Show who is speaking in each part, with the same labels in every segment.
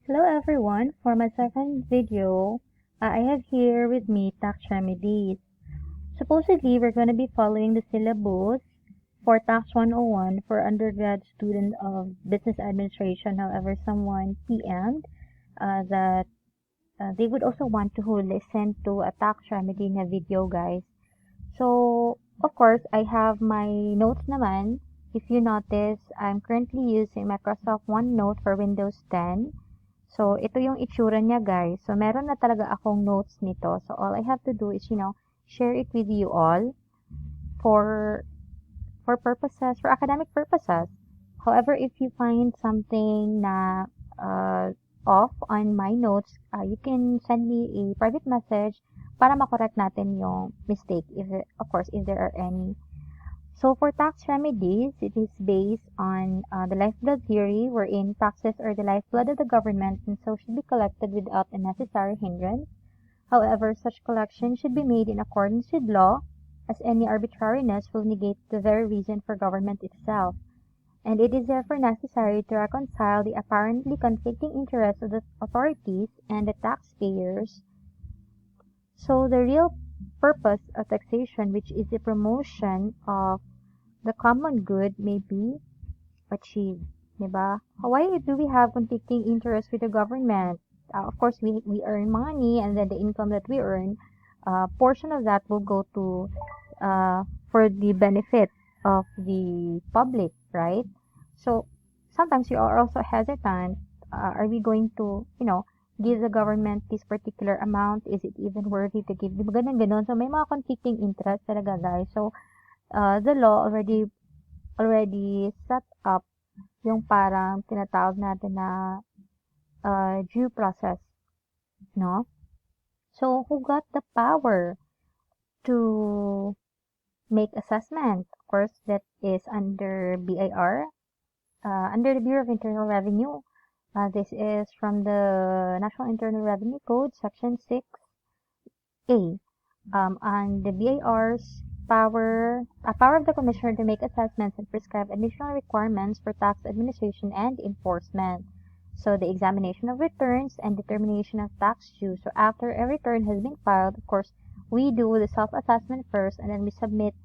Speaker 1: Hello everyone, for my second video, I have here with me tax remedies. Supposedly, we're going to be following the syllabus for Tax 101 for undergrad student of business administration. However, someone PM'd that they would also want to listen to a tax remedy na video, guys. So, of course, I have my notes naman. If you notice, I'm currently using Microsoft OneNote for Windows 10. So, ito yung itsura niya, guys. So, meron na talaga akong notes nito. So, all I have to do is, share it with you all for for academic purposes. However, if you find something na off on my notes, you can send me a private message para makorek natin yung mistake, of course, if there are any. So for tax remedies, it is based on the lifeblood theory, wherein taxes are the lifeblood of the government and so should be collected without unnecessary hindrance. However, such collection should be made in accordance with law, as any arbitrariness will negate the very reason for government itself. And it is therefore necessary to reconcile the apparently conflicting interests of the authorities and the taxpayers. So the real purpose of taxation, which is the promotion of the common good, may be achieved. Diba? Why do we have conflicting interests with the government? Of course, we earn money, and then the income that we earn, portion of that will go to for the benefit of the public, right? So sometimes you are also hesitant. Are we going to, give the government this particular amount? Is it even worthy to give? Diba ganun, ganun. So may mga conflicting interest talaga, guys. So the law already set up yung parang tinatawag natin na due process, no? So who got the power to make assessment? Of course, that is under BIR, under the Bureau of Internal Revenue. This is from the National Internal Revenue Code, Section 6A. On the BIR's power of the Commissioner to make assessments and prescribe additional requirements for tax administration and enforcement. So the examination of returns and determination of tax due. So after a return has been filed, of course, we do the self-assessment first, and then we submit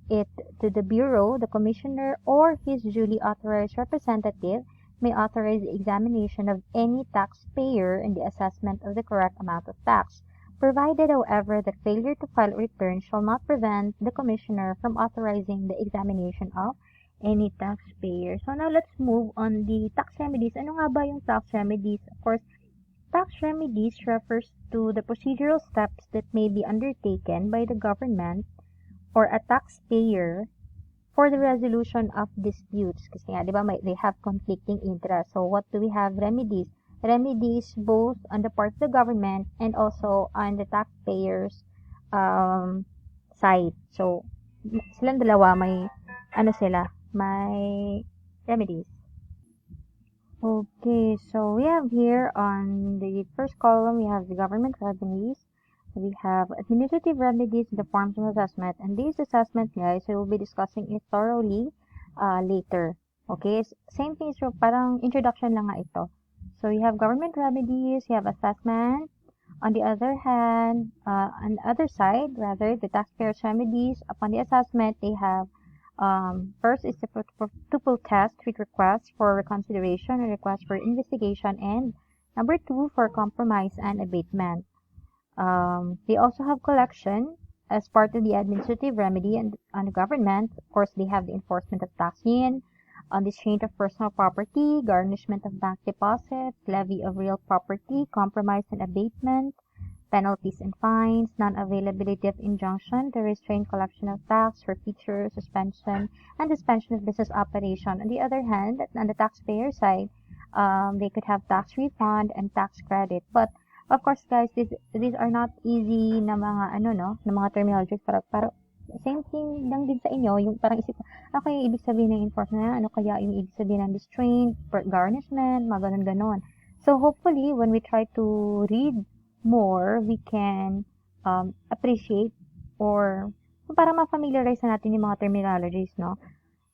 Speaker 1: it to the Bureau. The Commissioner or his duly authorized representative may authorize the examination of any taxpayer in the assessment of the correct amount of tax, provided, however, that failure to file a return shall not prevent the Commissioner from authorizing the examination of any taxpayer. So now let's move on the tax remedies. Ano nga ba yung tax remedies? Of course, tax remedies refers to the procedural steps that may be undertaken by the government or a taxpayer for the resolution of disputes. Kasi nga, di ba, they have conflicting interests. So what do we have? Remedies. Remedies both on the part of the government and also on the taxpayers side. So, silang dalawa may may remedies. Okay, so we have here on the first column, we have the government remedies. We have administrative remedies in the forms of assessment. And these assessment, guys, we will be discussing it thoroughly later. Okay, same thing, so parang introduction lang nga ito. So you have government remedies, you have assessment. On the other hand, on the other side, rather, the taxpayers' remedies. Upon the assessment, they have first is the tuple test with requests for reconsideration and requests for investigation, and number 2 for compromise and abatement. They also have collection as part of the administrative remedy, and on the government, of course, they have the enforcement of tax lien, on the exchange of personal property, garnishment of bank deposits, levy of real property, compromise and abatement, penalties and fines, non-availability of injunction to restrain collection of tax, forfeiture, suspension, and suspension of business operation. On the other hand, on the taxpayer side, they could have tax refund and tax credit. But of course, guys, these are not easy na mga na mga terminologies, para same thing lang din sa inyo, yung parang isip ko, okay, yung ibig sabihin ng enforcement, ano kaya yung ibig sabihin ng restraint, garnishment, mga ganon. So hopefully, when we try to read more, we can appreciate or para ma-familiarize na natin yung mga terminologies, no?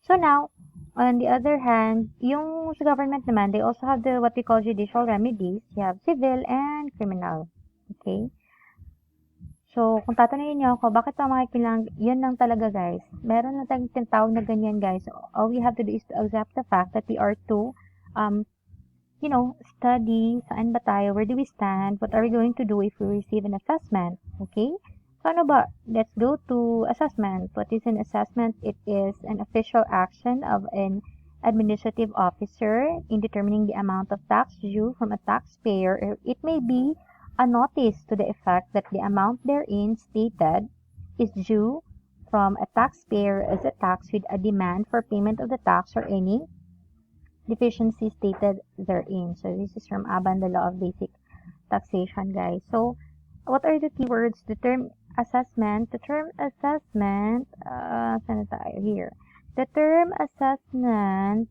Speaker 1: So now, On the other hand, yung sa government naman, they also have the what we call judicial remedies. You have civil and criminal. Okay? So, kung tatanungin niyo ako, bakit pa makikilang, yun lang talaga guys. Meron na tayong tinatawag na ganyan guys. All we have to do is to accept the fact that we are to, study, saan ba tayo, where do we stand, what are we going to do if we receive an assessment, okay? So, ano ba? Let's go to assessment. What is an assessment? It is an official action of an administrative officer in determining the amount of tax due from a taxpayer. It may be a notice to the effect that the amount therein stated is due from a taxpayer as a tax with a demand for payment of the tax or any deficiency stated therein. So this is from ABAN, the Law of Basic Taxation, guys. So what are the keywords? The term assessment. The term assessment, saan tayo here? The term assessment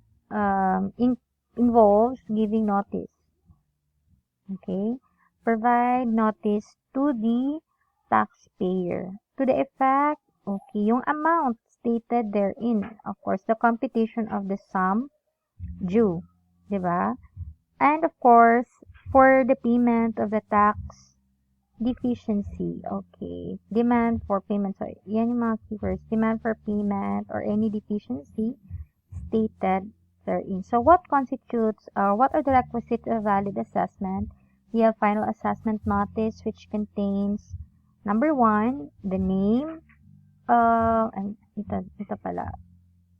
Speaker 1: involves giving notice. Okay? Provide notice to the taxpayer. To the effect, okay, yung amount stated therein. Of course, the computation of the sum due. Diba? And of course, for the payment of the tax deficiency. Okay. Demand for payment. So, yan yung mga keywords. Demand for payment or any deficiency stated therein. So, what constitutes or what are the requisites of valid assessment? We have final assessment notice which contains number 1, the name, ito pala,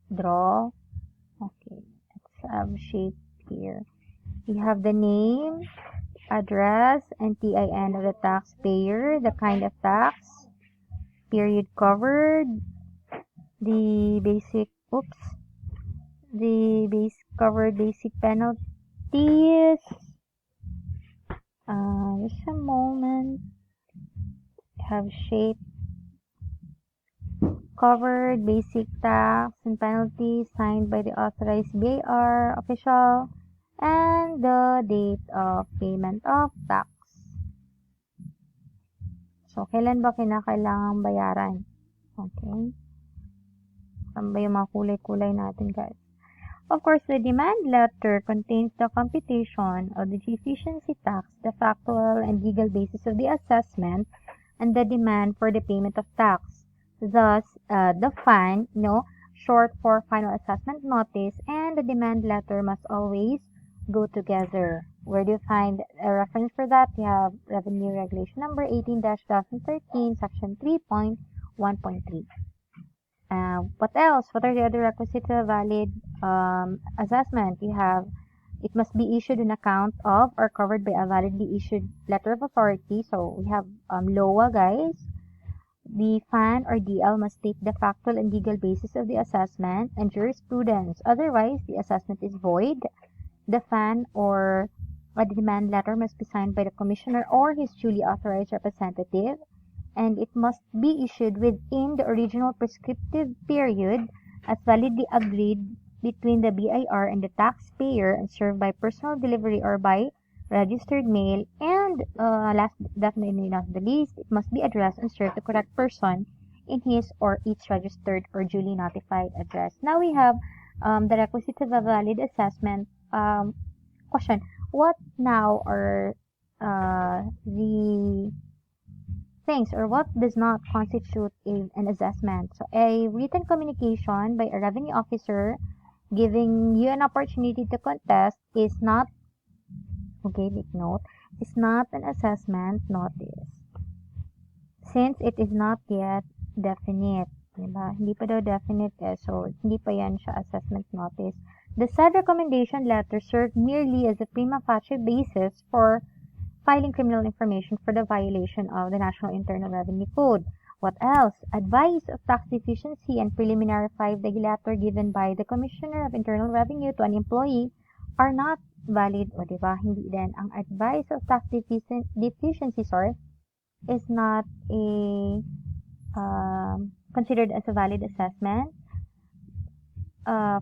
Speaker 1: draw, okay, let's have shape here. We have the name, address, and TIN of the taxpayer, the kind of tax, period covered, the covered basic penalties, just a moment, have shape, covered basic tax and penalties signed by the authorized BAR official, and the date of payment of tax. So, kailan ba kinakailangang bayaran? Okay. Saan ba yung mga kulay-kulay natin, guys? Of course, the demand letter contains the computation of the deficiency tax, the factual and legal basis of the assessment, and the demand for the payment of tax. Thus, the FAN, short for final assessment notice, and the demand letter must always go together. Where do you find a reference for that? You have Revenue Regulation Number 18-2013, Section 3.1.3. What else? What are the other requisites of a valid assessment? You have, it must be issued on account of or covered by a validly issued letter of authority. So we have LOA, guys. The FAN or DL must state the factual and legal basis of the assessment and jurisprudence. Otherwise, the assessment is void. The FAN or the demand letter must be signed by the commissioner or his duly authorized representative, and it must be issued within the original prescriptive period as validly agreed between the BIR and the taxpayer and served by personal delivery or by registered mail. And last but definitely not the least, it must be addressed and served to the correct person in his or its registered or duly notified address. Now we have the requisites of a valid assessment. Question: what now are the things or what does not constitute an assessment? So a written communication by a revenue officer giving you an opportunity to contest is not, okay, take note, is not an assessment notice since it is not yet definite. Diba? Hindi pa daw definite so hindi pa yan siya assessment notice. The said recommendation letter served merely as a prima facie basis for filing criminal information for the violation of the National Internal Revenue Code. What else? Advice of tax deficiency and preliminary 5-day letter given by the Commissioner of Internal Revenue to an employee are not valid. O diba? Hindi din. Ang advice of tax deficiency, is not considered as a valid assessment.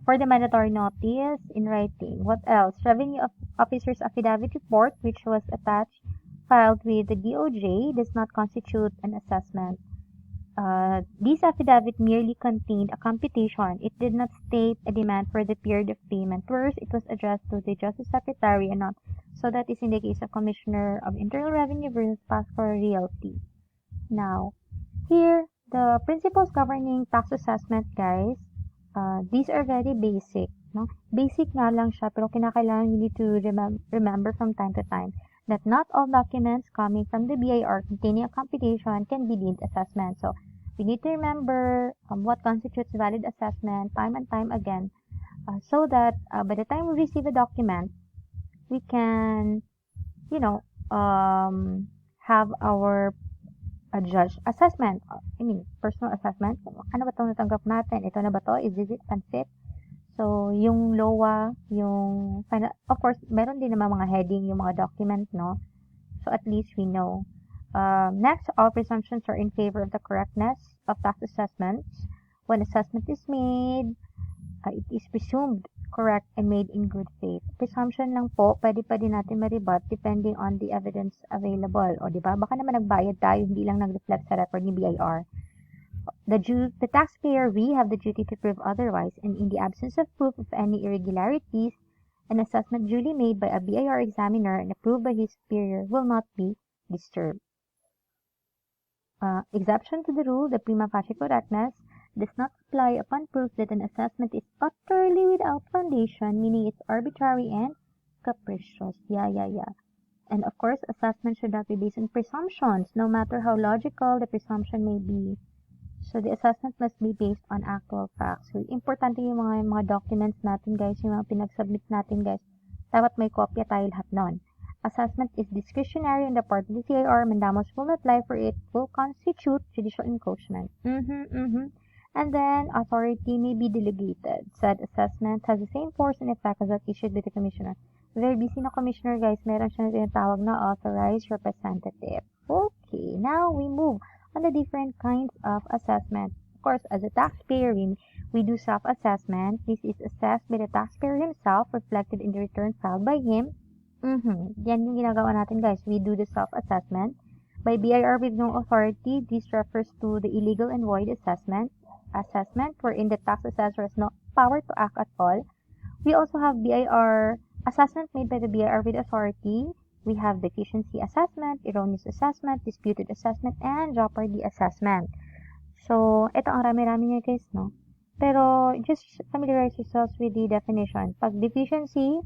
Speaker 1: For the mandatory notice in writing. What else? Revenue Officer's affidavit report, which was attached, filed with the DOJ, does not constitute an assessment. This affidavit merely contained a computation. It did not state a demand for the period of payment. First, it was addressed to the Justice Secretary and not. So that is in the case of Commissioner of Internal Revenue versus Pascal Realty. Now, here, the principles governing tax assessment, guys, these are very basic. No? Basic nga lang siya, pero kinakailangan you need to remember from time to time that not all documents coming from the BIR containing a computation can be deemed assessment. So, we need to remember what constitutes valid assessment time and time again so that by the time we receive a document, we can, you know, have our judge assessment. I mean, personal assessment. Ano ba itong natanggap natin? Ito na ba to? Is it pansit? So, yung LOA, yung, of course, meron din naman mga heading, yung mga document, no? So, at least we know. Next, all presumptions are in favor of the correctness of tax assessments. When assessment is made, it is presumed correct and made in good faith. Presumption lang po, pwede pa din natin ma-rebut depending on the evidence available. O, di ba? Baka naman nagbayad tayo, hindi lang nag-reflect sa record ni BIR. The taxpayer, we have the duty to prove otherwise, and in the absence of proof of any irregularities, an assessment duly made by a BIR examiner and approved by his superior will not be disturbed. Exception to the rule, the prima facie correctness, does not apply upon proof that an assessment is utterly without foundation, meaning it's arbitrary and capricious. Yeah. And of course, assessment should not be based on presumptions, no matter how logical the presumption may be. So, the assessment must be based on actual facts. So, importante yung mga documents natin, guys, yung mga pinag-submit natin, guys. Dapat may kopya tayo lahat nun. Assessment is discretionary on the part of the CIR. Mandamus will not lie for it. Will constitute judicial encroachment. And then, authority may be delegated. Said assessment has the same force and effect as that issued by the commissioner. Very busy na commissioner, guys. Meron siya na tinatawag na authorized representative. Okay, now we move on the different kinds of assessment. Of course, as a taxpayer, we do self-assessment. This is assessed by the taxpayer himself, reflected in the return filed by him. Yan yung ginagawa natin, guys. We do the self-assessment. By BIR with no authority, this refers to the illegal and void assessment wherein the tax assessor has no power to act at all. We also have BIR assessment made by the BIR with authority. We have deficiency assessment, erroneous assessment, disputed assessment, and jeopardy assessment. So, ito ang rami-rami niya, guys, no? Pero, just familiarize yourselves with the definition. Pag deficiency,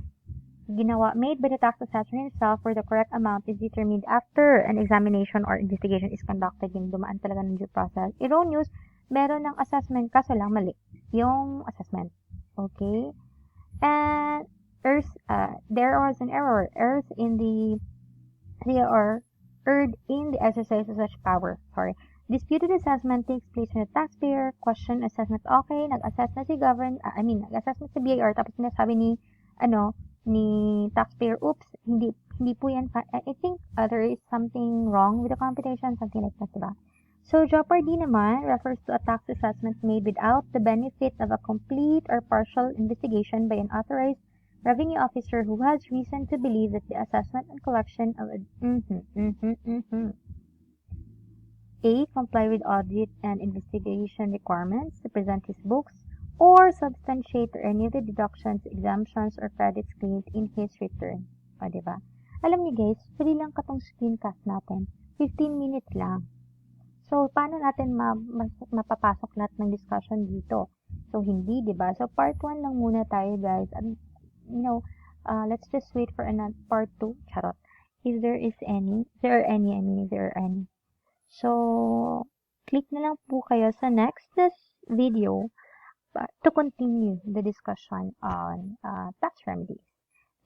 Speaker 1: made by the tax assessor himself where the correct amount is determined after an examination or investigation is conducted, yung dumaan talaga ng due process. Erroneous, meron ng assessment, kaso lang mali yung assessment. Okay? And there was an error. Errors in the erred in the exercise of such power. Disputed assessment takes place when the taxpayer question assessment. Okay, nag-assess na si nag-assess na si BIR tapos sinasabi ni taxpayer, oops, hindi po yan. I think there is something wrong with the computation, something like that, diba? So, jeopardy naman refers to a tax assessment made without the benefit of a complete or partial investigation by an authorized revenue officer who has reason to believe that the assessment and collection of A. Comply with audit and investigation requirements to present his books or substantiate any of the deductions, exemptions, or credits claimed in his return. O, diba? Alam niyo, guys, free lang katong screencast natin. 15 minutes lang. So, paano natin mapapasok lahat ng discussion dito? So, hindi, diba? So, part 1 lang muna tayo, guys. And, let's just wait for another part 2. Charot. If there are any. So, click na lang po kayo sa next video to continue the discussion on tax remedies.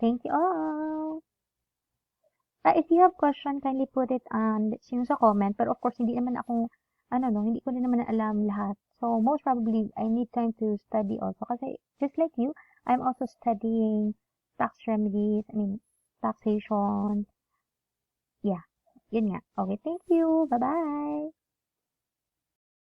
Speaker 1: Thank you all! If you have question, kindly put it yung sa comment. Pero of course, hindi naman ako, hindi ko din naman alam lahat. So, most probably, I need time to study also. Kasi, just like you, I'm also studying tax remedies, taxation. Yeah, yun nga. Okay, thank you. Bye-bye!